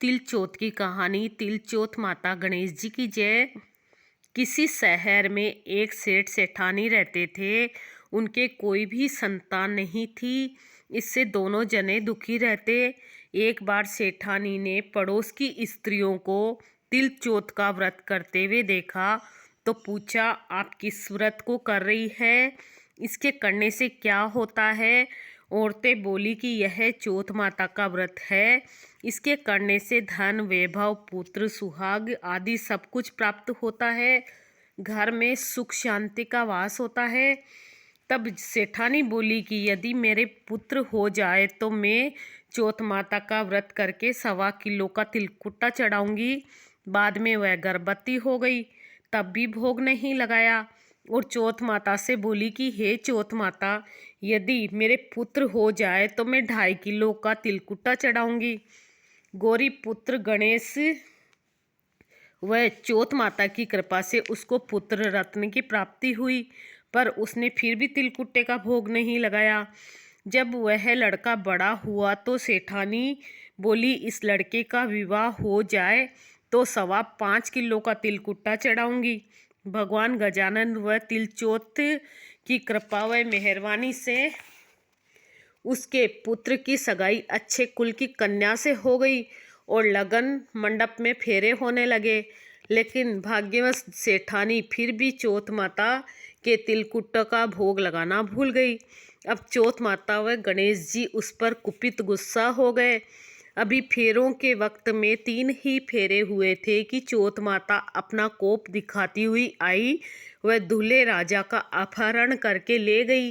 तिलचोत की कहानी। तिलचोत माता गणेश जी की जय। किसी शहर में एक सेठ सेठानी रहते थे। उनके कोई भी संतान नहीं थी। इससे दोनों जने दुखी रहते। एक बार सेठानी ने पड़ोस की स्त्रियों को तिलचोत का व्रत करते हुए देखा तो पूछा, आप किस व्रत को कर रही है? इसके करने से क्या होता है? औरतें बोली कि यह चौथ माता का व्रत है। इसके करने से धन, वैभव, पुत्र, सुहाग आदि सब कुछ प्राप्त होता है। घर में सुख शांति का वास होता है। तब सेठानी बोली कि यदि मेरे पुत्र हो जाए तो मैं चौथ माता का व्रत करके 1.25 किलो का तिलकुट्टा चढ़ाऊंगी। बाद में वह गर्भवती हो गई, तब भी भोग नहीं लगाया और चौथ माता से बोली कि हे चौथ माता, यदि मेरे पुत्र हो जाए तो मैं 2.5 किलो का तिलकुट्टा चढ़ाऊंगी। गौरी पुत्र गणेश वह चौथ माता की कृपा से उसको पुत्र रत्न की प्राप्ति हुई, पर उसने फिर भी तिलकुट्टे का भोग नहीं लगाया। जब वह लड़का बड़ा हुआ तो सेठानी बोली, इस लड़के का विवाह हो जाए तो 5.25 किलो का तिलकुट्टा चढ़ाऊंगी। भगवान गजानन व तिलचोत की कृपा व मेहरबानी से उसके पुत्र की सगाई अच्छे कुल की कन्या से हो गई और लगन मंडप में फेरे होने लगे। लेकिन भाग्यवश सेठानी फिर भी चौथ माता के तिलकुट्ट का भोग लगाना भूल गई। अब चौथ माता व गणेश जी उस पर कुपित गुस्सा हो गए। अभी फेरों के वक्त में 3 ही फेरे हुए थे कि चौथ माता अपना कोप दिखाती हुई आई। वह दूल्हे राजा का अपहरण करके ले गई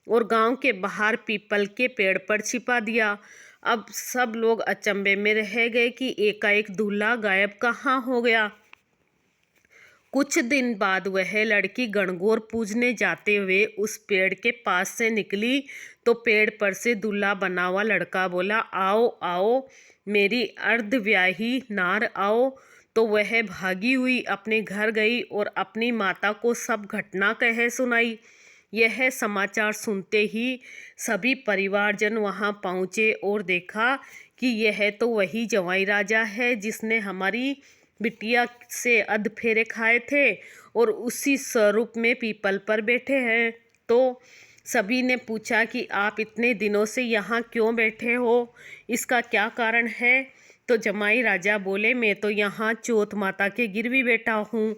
और गांव के बाहर पीपल के पेड़ पर छिपा दिया। अब सब लोग अचंभे में रह गए कि एकाएक दूल्हा गायब कहाँ हो गया। कुछ दिन बाद वह लड़की गणगौर पूजने जाते हुए उस पेड़ के पास से निकली तो पेड़ पर से दूल्हा बना हुआ लड़का बोला, आओ आओ मेरी अर्धव्याही नार आओ। तो वह भागी हुई अपने घर गई और अपनी माता को सब घटना कह सुनाई। यह समाचार सुनते ही सभी परिवारजन वहां पहुंचे और देखा कि यह तो वही जवाई राजा है जिसने हमारी बिटिया से अध फेरे खाए थे और उसी स्वरूप में पीपल पर बैठे हैं। तो सभी ने पूछा कि आप इतने दिनों से यहाँ क्यों बैठे हो, इसका क्या कारण है? तो जमाई राजा बोले, मैं तो यहाँ चौथ माता के गिरवी बैठा हूँ।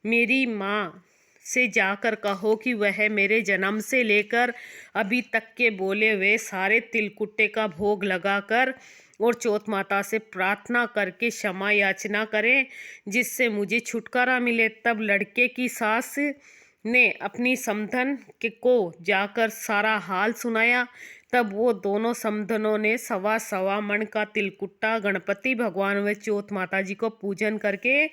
मेरी माँ से जाकर कहो कि वह मेरे जन्म से लेकर अभी तक के बोले हुए सारे तिलकुट्टे का भोग लगाकर और चौथ माता से प्रार्थना करके क्षमा याचना करें, जिससे मुझे छुटकारा मिले। तब लड़के की सास ने अपनी समधन को जाकर सारा हाल सुनाया। तब वो दोनों समधनों ने 1.25 मन का तिलकुट्टा गणपति भगवान व चौथ माता जी को पूजन करके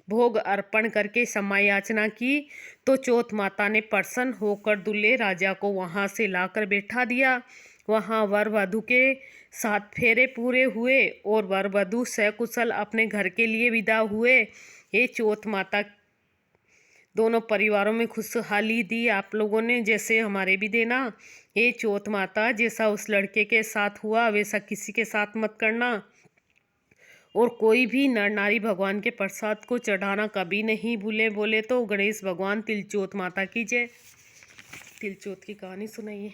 भोग अर्पण करके क्षमा याचना की। तो चौथ माता ने प्रसन्न होकर दूल्हे राजा को वहां से लाकर बैठा दिया। वहां वर वधू के 7 फेरे पूरे हुए और वर वधू सकुशल अपने घर के लिए विदा हुए। हे चौथ माता, दोनों परिवारों में खुशहाली दी आप लोगों ने, जैसे हमारे भी देना। हे चौथ माता, जैसा उस लड़के के साथ हुआ वैसा किसी के साथ मत करना। और कोई भी नर नारी भगवान के प्रसाद को चढ़ाना कभी नहीं भूले। बोले तो गणेश भगवान। तिलचोत माता की जय। तिलचोत की कहानी सुनाइए।